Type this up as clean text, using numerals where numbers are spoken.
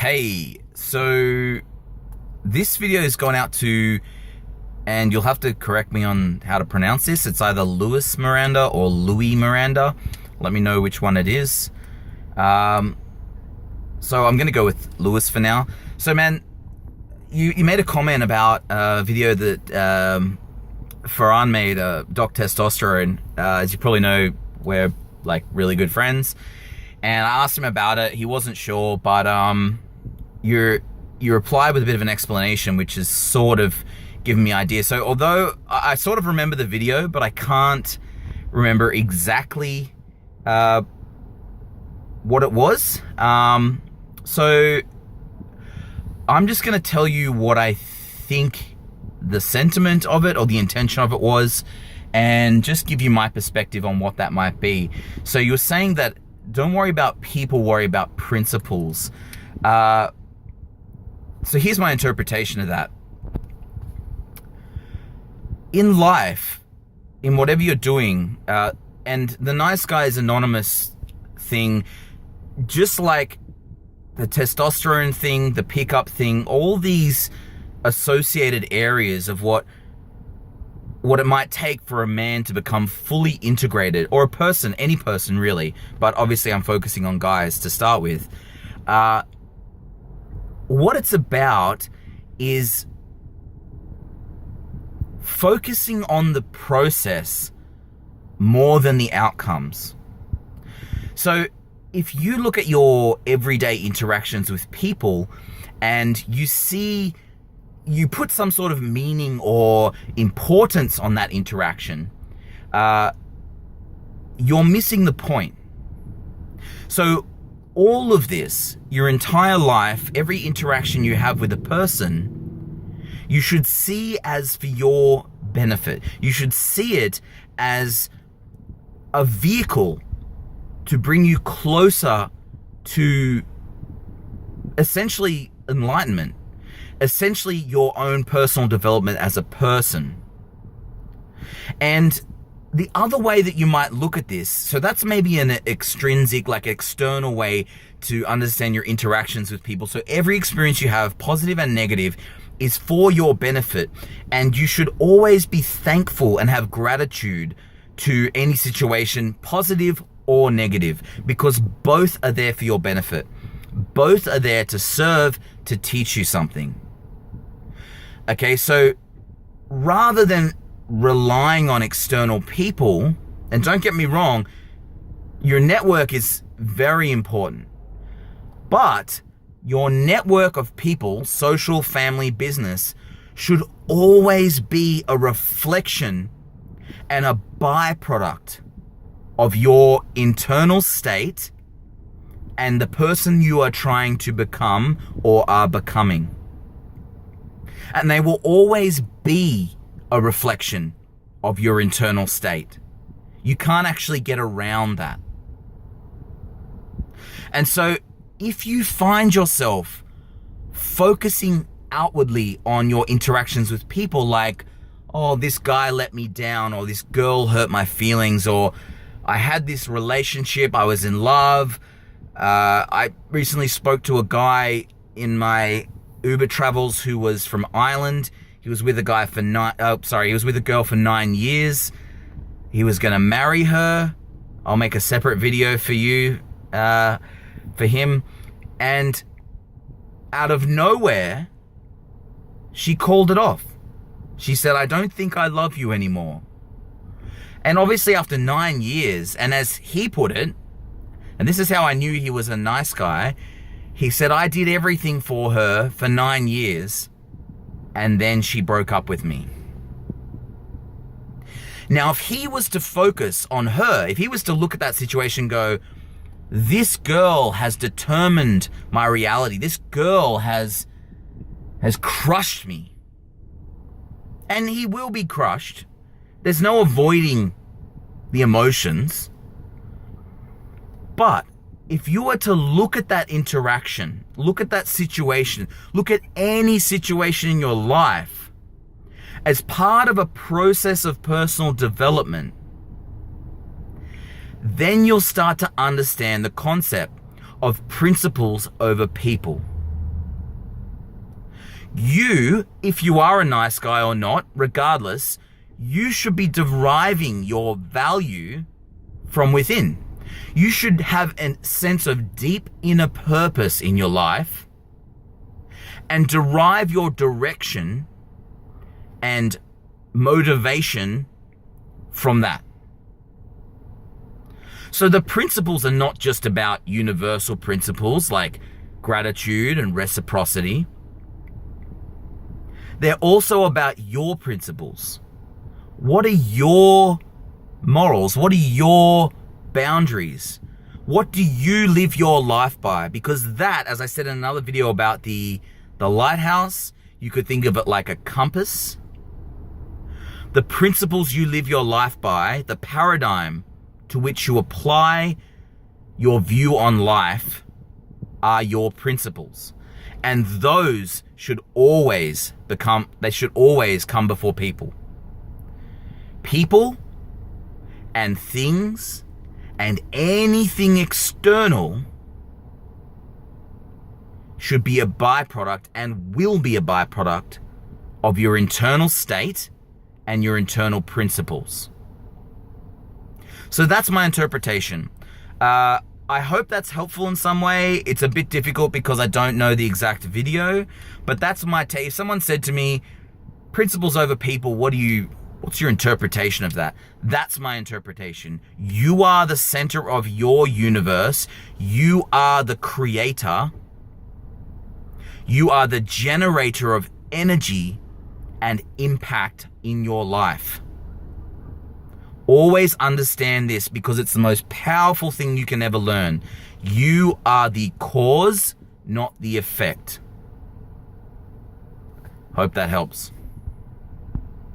Okay, so this video is going out to, and you'll have to correct me on how to pronounce this. It's either Louis Miranda or Louis Miranda. Let me know which one it is. So I'm going to go with Louis for now. So man, you made a comment about a video that Farhan made, Doc Testosterone. As you probably know, we're like really good friends. And I asked him about it. He wasn't sure, but you replied with a bit of an explanation, which is sort of giving me ideas. So although I sort of remember the video, but I can't remember exactly what it was. So I'm just going to tell you what I think the sentiment of it or the intention of it was, and just give you my perspective on what that might be. So you were saying that don't worry about people, worry about principles. So here's my interpretation of that. In life, in whatever you're doing, and the Nice Guys Anonymous thing, just like the testosterone thing, the pickup thing, all these associated areas of what it might take for a man to become fully integrated, or a person, any person really, but obviously I'm focusing on guys to start with. What it's about is focusing on the process more than the outcomes. So if you look at your everyday interactions with people and you put some sort of meaning or importance on that interaction, you're missing the point. So all of this, your entire life, every interaction you have with a person, you should see as for your benefit. You should see it as a vehicle to bring you closer to essentially enlightenment, essentially your own personal development as a person. And the other way that you might look at this, so that's maybe an extrinsic, like external way to understand your interactions with people. So every experience you have, positive and negative, is for your benefit. And you should always be thankful and have gratitude to any situation, positive or negative, because both are there for your benefit. Both are there to serve, to teach you something. Okay, so rather than relying on external people, and don't get me wrong, your network is very important, but your network of people, social, family, business, should always be a reflection and a byproduct of your internal state and the person you are trying to become or are becoming. And they will always be a reflection of your internal state. You can't actually get around that. And so if you find yourself focusing outwardly on your interactions with people, like, oh, this guy let me down, or this girl hurt my feelings, or I had this relationship, I was in love. I recently spoke to a guy in my Uber travels who was from Ireland. He was with a girl for 9 years. He was going to marry her. I'll make a separate video for you, for him. And out of nowhere, she called it off. She said, I don't think I love you anymore. And obviously after 9 years, and as he put it, and this is how I knew he was a nice guy, he said, I did everything for her for 9 years, and then she broke up with me. Now, if he was to focus on her, if he was to look at that situation and go, this girl has determined my reality, this girl has crushed me, and he will be crushed. There's no avoiding the emotions. But if you were to look at that interaction, look at that situation, look at any situation in your life as part of a process of personal development, then you'll start to understand the concept of principles over people. You, if you are a nice guy or not, regardless, you should be deriving your value from within. You should have a sense of deep inner purpose in your life and derive your direction and motivation from that. So the principles are not just about universal principles like gratitude and reciprocity. They're also about your principles. What are your morals? What are your boundaries? What do you live your life by? Because that, as I said in another video about the lighthouse, you could think of it like a compass. The principles you live your life by, the paradigm to which you apply your view on life, are your principles. And those should always come before people. People and things and anything external should be a byproduct and will be a byproduct of your internal state and your internal principles. So that's my interpretation. I hope that's helpful in some way. It's a bit difficult because I don't know the exact video, but that's my take. If someone said to me, principles over people, what's your interpretation of that? That's my interpretation. You are the center of your universe. You are the creator. You are the generator of energy and impact in your life. Always understand this because it's the most powerful thing you can ever learn. You are the cause, not the effect. Hope that helps.